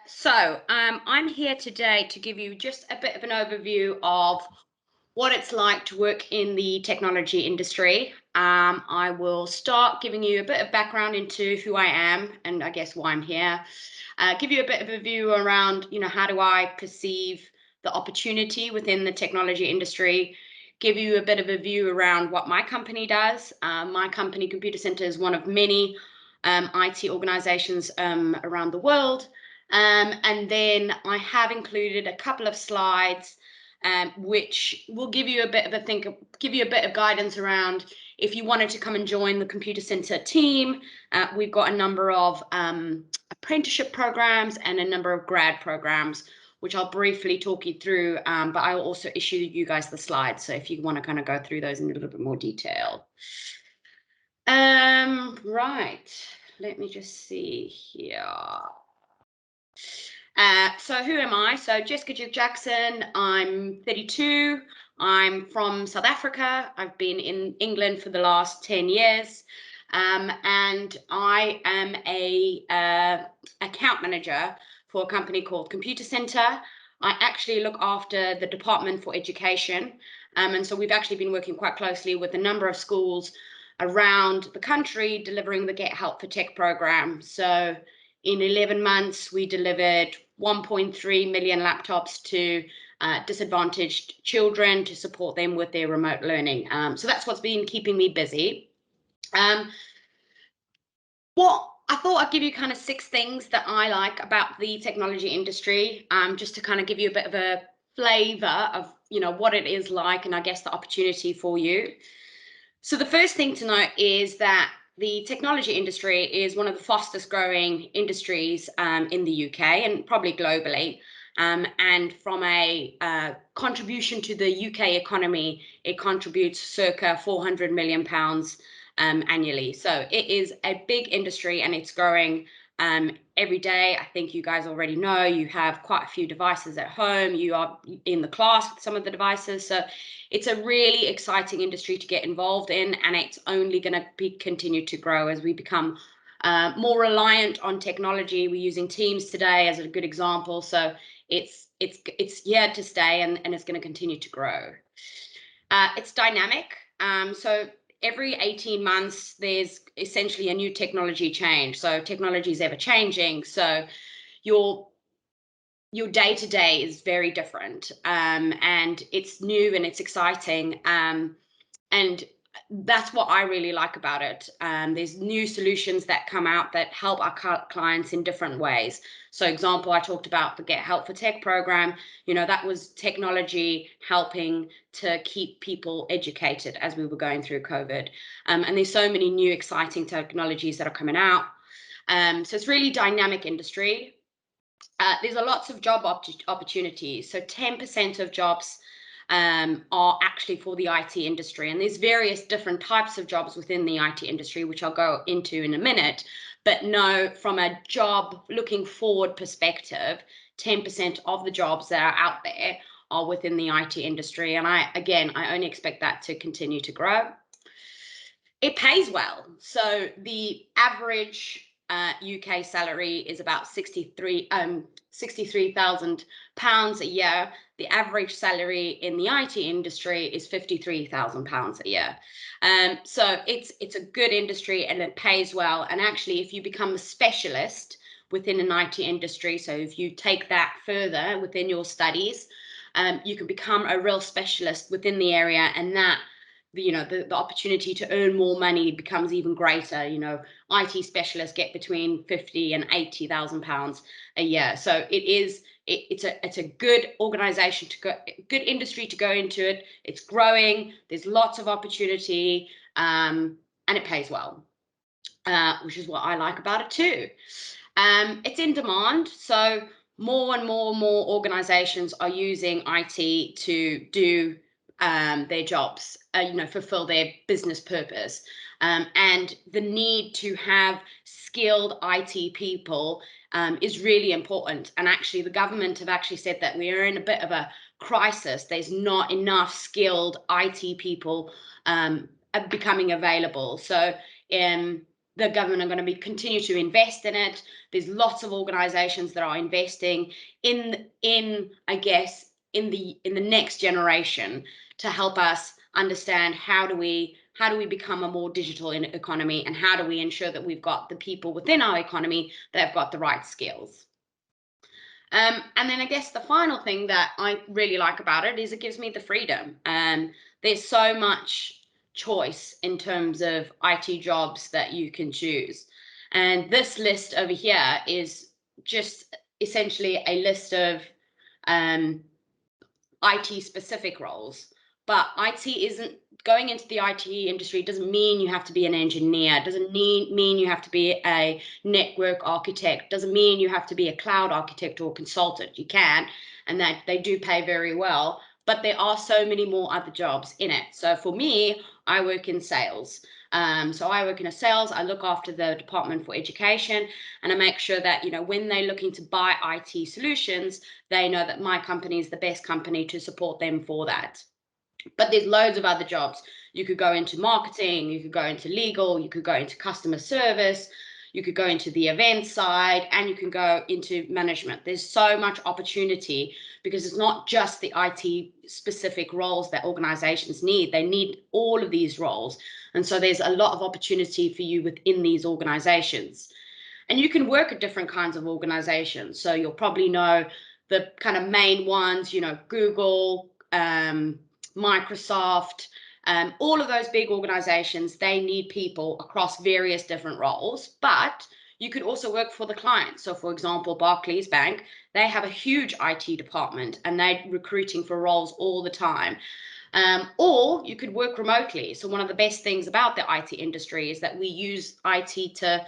I'm here today to give you just a bit of an overview of what it's like to work in the technology industry. I will start giving you a bit of background into who I am and I guess why I'm here. Give you a bit of a view around, how do I perceive the opportunity within the technology industry. Give you a bit of a view around what my company does. My company, Computacenter, is one of many IT organizations around the world. And then I have included a couple of slides which will give you a bit of give you a bit of guidance around if you wanted to come and join the Computacenter team. We've got a number of apprenticeship programs and a number of grad programs, which I'll briefly talk you through, but I'll also issue you guys the slides. So if you want to kind of go through those in a little bit more detail. Right, let me just see here. So who am I? So Jess Duke-Jackson, I'm 32. I'm from South Africa. I've been in England for the last 10 years. And I am a account manager for a company called Computacenter. I actually look after the Department for Education. And so we've actually been working quite closely with a number of schools around the country delivering the Get Help for Tech program. So in 11 months, we delivered 1.3 million laptops to disadvantaged children to support them with their remote learning. So that's what's been keeping me busy. What I thought I'd give you kind of 6 things that I like about the technology industry, just to kind of give you a bit of a flavor of, what it is like and I guess the opportunity for you. So the first thing to note is that the technology industry is one of the fastest growing industries in the UK and probably globally. And from a contribution to the UK economy, it contributes circa £400 million annually. So it is a big industry and it's growing every day. I think you guys already know you have quite a few devices at home. You are in the class with some of the devices. So it's a really exciting industry to get involved in, and it's only going to continue to grow as we become more reliant on technology. We're using Teams today as a good example. So it's here to stay, and it's going to continue to grow. It's dynamic. So every 18 months, there's essentially a new technology change. So technology is ever changing. So your day-to-day is very different, and it's new and it's exciting. And that's what I really like about it. There's new solutions that come out that help our clients in different ways. So example, I talked about the Get Help for Tech program. That was technology helping to keep people educated as we were going through COVID. And there's so many new exciting technologies that are coming out. So it's really dynamic industry. There's a lots of job opportunities. So 10% of jobs are actually for the IT industry. And there's various different types of jobs within the IT industry, which I'll go into in a minute. But no, from a job looking forward perspective, 10% of the jobs that are out there are within the IT industry. And I only expect that to continue to grow. It pays well. So the average UK salary is about £63,000 a year. The average salary in the IT industry is £53,000 a year. So it's a good industry and it pays well. And actually, if you become a specialist within an IT industry, so if you take that further within your studies, you can become a real specialist within the area, and that the opportunity to earn more money becomes even greater. IT specialists get between £50,000 and £80,000 a year. So it's a good organization to go, good industry to go into it. It's growing. There's lots of opportunity, and it pays well, which is what I like about it too. It's in demand. So more and more organizations are using IT to do their jobs, fulfill their business purpose. And the need to have skilled IT people is really important. And actually, the government have actually said that we are in a bit of a crisis. There's not enough skilled IT people becoming available. So the government are going to continue to invest in it. There's lots of organizations that are investing in I guess in the next generation to help us understand how do we become a more digital economy, and how do we ensure that we've got the people within our economy that have got the right skills. And then I guess the final thing that I really like about it is it gives me the freedom. There's so much choice in terms of IT jobs that you can choose. And this list over here is just essentially a list of IT specific roles. But IT isn't going into the IT industry doesn't mean you have to be an engineer, doesn't mean you have to be a network architect, doesn't mean you have to be a cloud architect or consultant. You can, and that they do pay very well, but there are so many more other jobs in it. So for me, I work in sales. So I work in sales. I look after the Department for Education, and I make sure that, you know, when they're looking to buy IT solutions, they know that my company is the best company to support them for that. But there's loads of other jobs. You could go into marketing, you could go into legal, you could go into customer service, you could go into the event side, and you can go into management. There's so much opportunity because it's not just the IT specific roles that organizations need. They need all of these roles. And so there's a lot of opportunity for you within these organizations. And you can work at different kinds of organizations. So you'll probably know the kind of main ones, you know, Google, Microsoft, all of those big organizations, they need people across various different roles, but you could also work for the client. So for example, Barclays Bank, they have a huge IT department and they're recruiting for roles all the time. Or you could work remotely. So one of the best things about the IT industry is that we use IT to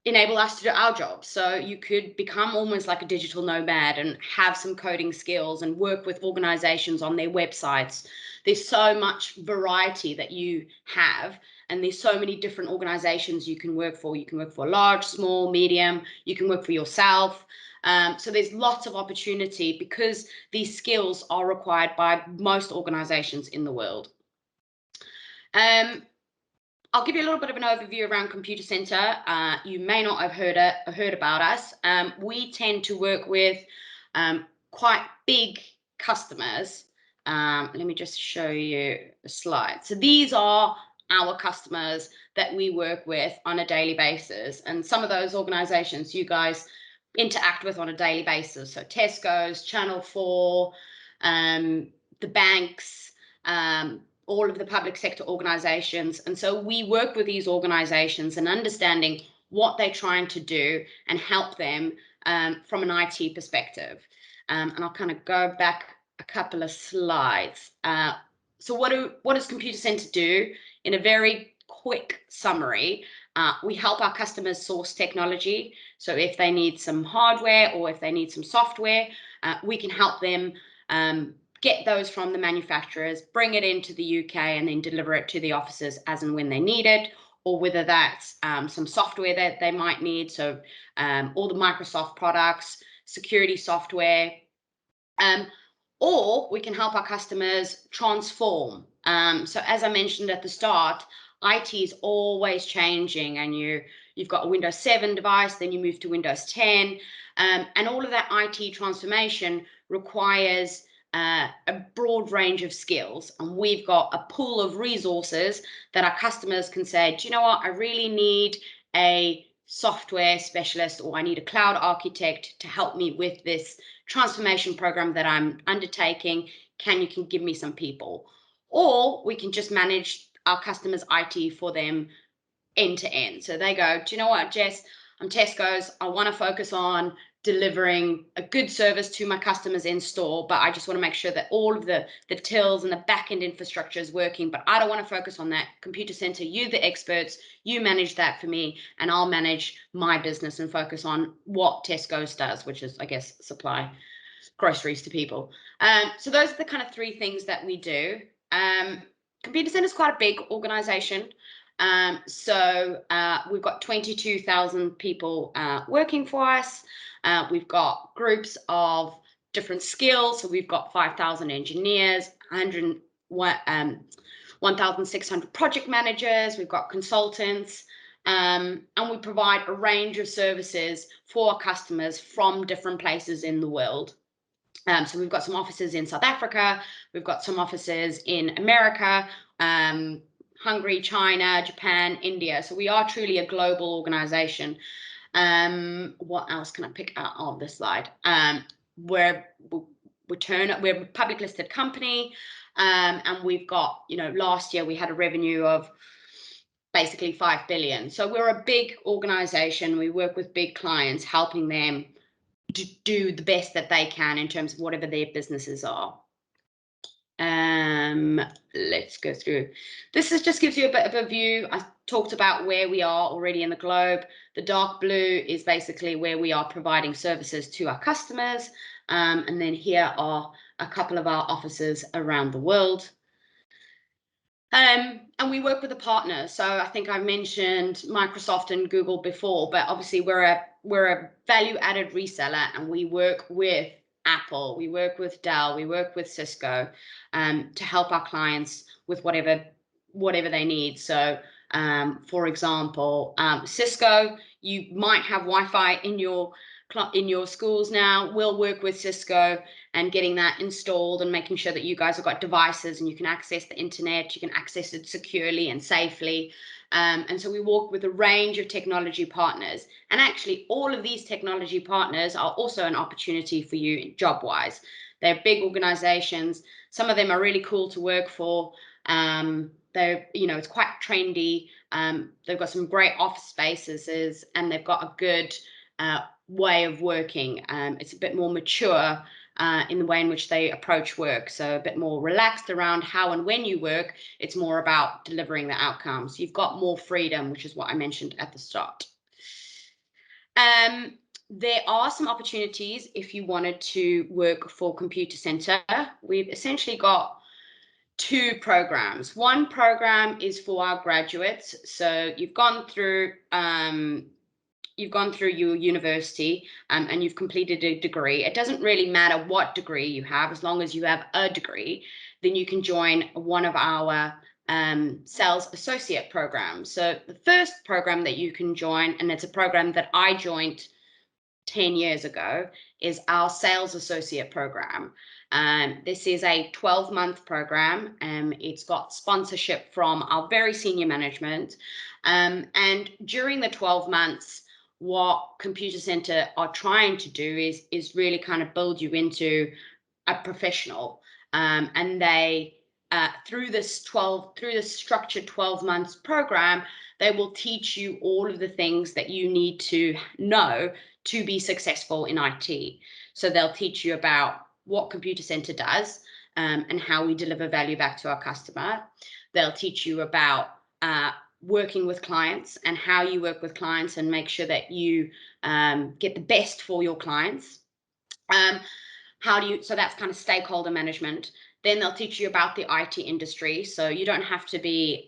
enable us to do our job. So you could become almost like a digital nomad and have some coding skills and work with organizations on their websites. There's so much variety that you have, and there's so many different organizations you can work for. You can work for large, small, medium, you can work for yourself. So there's lots of opportunity because these skills are required by most organizations in the world. I'll give you a little bit of an overview around Computacenter. You may not have heard about us. We tend to work with quite big customers. Let me just show you a slide. So these are our customers that we work with on a daily basis. And some of those organizations you guys interact with on a daily basis. So Tesco's, Channel 4, the banks, all of the public sector organizations. And so we work with these organizations and understanding what they're trying to do and help them from an IT perspective. And I'll kind of go back a couple of slides. So what does Computacenter do? In a very quick summary, we help our customers source technology. So if they need some hardware or if they need some software, we can help them get those from the manufacturers, bring it into the UK, and then deliver it to the offices as and when they need it, or whether that's some software that they might need. So all the Microsoft products, security software, or we can help our customers transform. So as I mentioned at the start, IT is always changing, and you've got a Windows 7 device, then you move to Windows 10, and all of that IT transformation requires a broad range of skills, and we've got a pool of resources that our customers can say, do you know what, I really need a software specialist, or I need a cloud architect to help me with this transformation program that I'm undertaking. Can you give me some people? Or we can just manage our customers' IT for them end to end. So they go, do you know what, Jess, I'm Tesco's, I want to focus on delivering a good service to my customers in store, but I just want to make sure that all of the tills and the back-end infrastructure is working, but I don't want to focus on that. Computacenter, you the experts, you manage that for me, and I'll manage my business and focus on what Tesco's does, which is, I guess, supply groceries to people. So those are the kind of three things that we do. Computacenter is quite a big organization. So we've got 22,000 people working for us. We've got groups of different skills. So we've got 5,000 engineers, 1,600 project managers. We've got consultants. And we provide a range of services for our customers from different places in the world. So we've got some offices in South Africa, we've got some offices in America, Hungary, China, Japan, India. So we are truly a global organization. What else can I pick out on this slide? We're a public listed company, and we've got, last year we had a revenue of basically 5 billion. So we're a big organization. We work with big clients, helping them to do the best that they can in terms of whatever their businesses are. Let's go through. This just gives you a bit of a view. I talked about where we are already in the globe. The dark blue is basically where we are providing services to our customers. And then here are a couple of our offices around the world. And we work with the partners. So I think I mentioned Microsoft and Google before, but obviously we're a value-added reseller, and we work with Apple, we work with Dell, we work with Cisco, to help our clients with whatever they need. So, for example, Cisco, you might have Wi-Fi in your schools now. We'll work with Cisco and getting that installed and making sure that you guys have got devices and you can access the internet, you can access it securely and safely. And so we work with a range of technology partners. And actually, all of these technology partners are also an opportunity for you job-wise. They're big organizations. Some of them are really cool to work for. It's quite trendy. They've got some great office spaces, and they've got a good way of working. It's a bit more mature in the way in which they approach work, so a bit more relaxed around how and when you work. It's more about delivering the outcomes. You've got more freedom, which is what I mentioned at the start. There are some opportunities if you wanted to work for Computacenter. We've essentially got two programs. One program is for our graduates. So you've gone through your university, and you've completed a degree. It doesn't really matter what degree you have, as long as you have a degree, then you can join one of our sales associate programs. So the first program that you can join, and it's a program that I joined 10 years ago, is our sales associate program. This is a 12-month program. It's got sponsorship from our very senior management. And during the 12 months, what Computacenter are trying to do is really kind of build you into a professional. And they, through this structured 12 months program, they will teach you all of the things that you need to know to be successful in IT. So they'll teach you about what Computacenter does, and how we deliver value back to our customer. They'll teach you about working with clients and how you work with clients and make sure that you get the best for your clients. So that's kind of stakeholder management. Then they'll teach you about the IT industry. So you don't have to be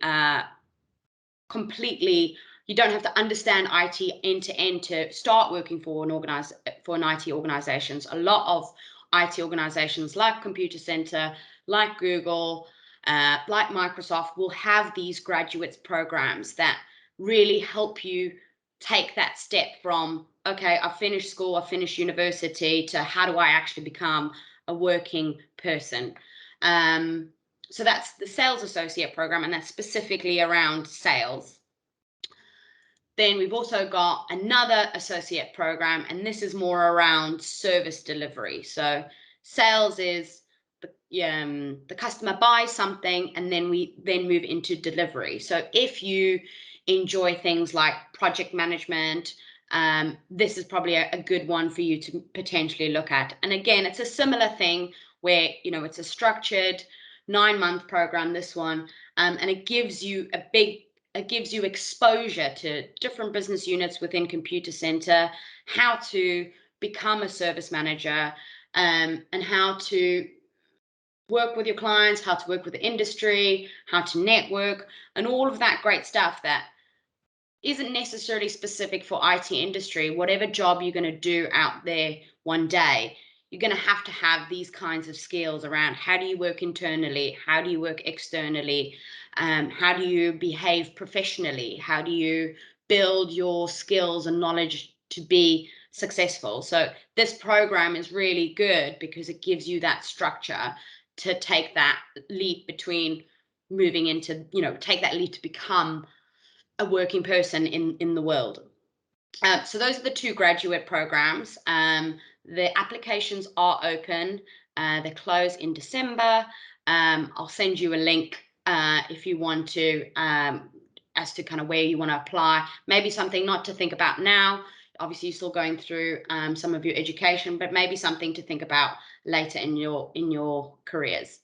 you don't have to understand IT end to end to start working for an IT organizations. A lot of IT organizations like Computacenter, like Google, like Microsoft will have these graduates programs that really help you take that step from, okay, I finished school, I finished university, to how do I actually become a working person. So that's the sales associate program, and that's specifically around sales. Then we've also got another associate program, and this is more around service delivery. So sales is the customer buys something, and then we move into delivery. So if you enjoy things like project management, this is probably a good one for you to potentially look at. And again, it's a similar thing where, it's a structured 9-month program, this one, and it gives you exposure to different business units within Computacenter, how to become a service manager, and how to work with your clients, how to work with the industry, how to network, and all of that great stuff that isn't necessarily specific for IT industry. Whatever job you're going to do out there one day, you're going to have these kinds of skills around how do you work internally, how do you work externally, how do you behave professionally, how do you build your skills and knowledge to be successful. So this program is really good because it gives you that structure to take that leap between moving into, take that leap to become a working person in the world. So those are the two graduate programs. The applications are open. They close in December. I'll send you a link if you want to, as to kind of where you want to apply. Maybe something not to think about now. Obviously, you're still going through some of your education, but maybe something to think about later in your careers.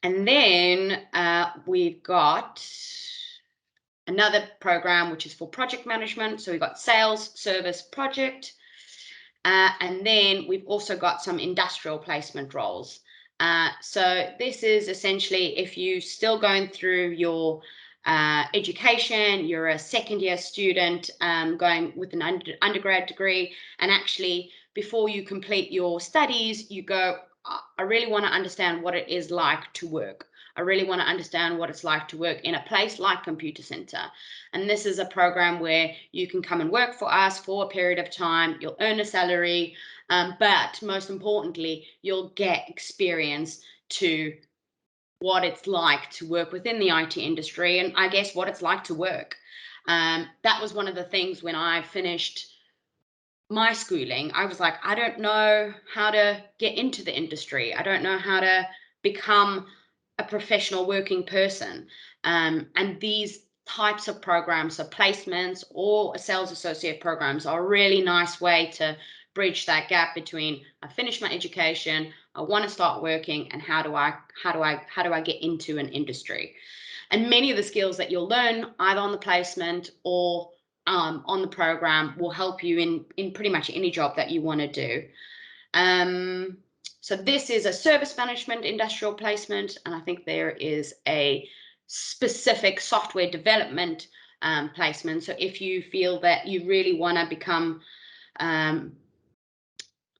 And then we've got another program which is for project management. So we've got sales, service, project. And then we've also got some industrial placement roles. So this is essentially if you're still going through your education, you're a second year student going with an undergrad degree, and actually before you complete your studies, you go, I really want to understand what it is like to work. I really want to understand what it's like to work in a place like Computacenter. And this is a program where you can come and work for us for a period of time. You'll earn a salary, but most importantly, you'll get experience to what it's like to work within the IT industry, and I guess what it's like to work. That was one of the things when I finished my schooling. I was like, I don't know how to get into the industry. I don't know how to become a professional working person. And these types of programs, so placements or sales associate programs, are a really nice way to bridge that gap between I finished my education, I want to start working, and how do I get into an industry? And many of the skills that you'll learn either on the placement or on the program will help you in pretty much any job that you want to do. So this is a service management industrial placement, and I think there is a specific software development placement. So if you feel that you really want to become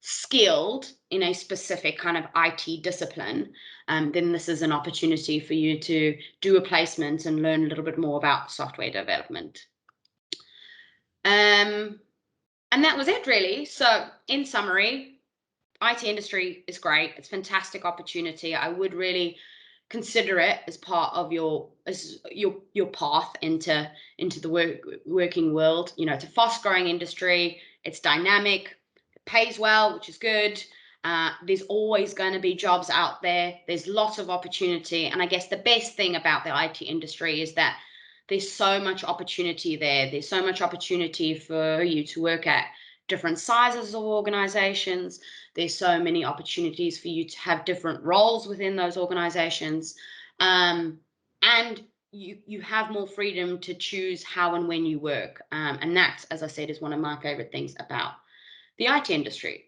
skilled in a specific kind of IT discipline, then this is an opportunity for you to do a placement and learn a little bit more about software development. And that was it, really. So in summary, IT industry is great. It's a fantastic opportunity. I would really consider it as part of your path into the working world. It's a fast-growing industry. It's dynamic. It pays well, which is good. There's always going to be jobs out there. There's lots of opportunity. And I guess the best thing about the IT industry is that there's so much opportunity there. There's so much opportunity for you to work at different sizes of organizations. There's so many opportunities for you to have different roles within those organizations. And you have more freedom to choose how and when you work. And that, as I said, is one of my favorite things about the IT industry.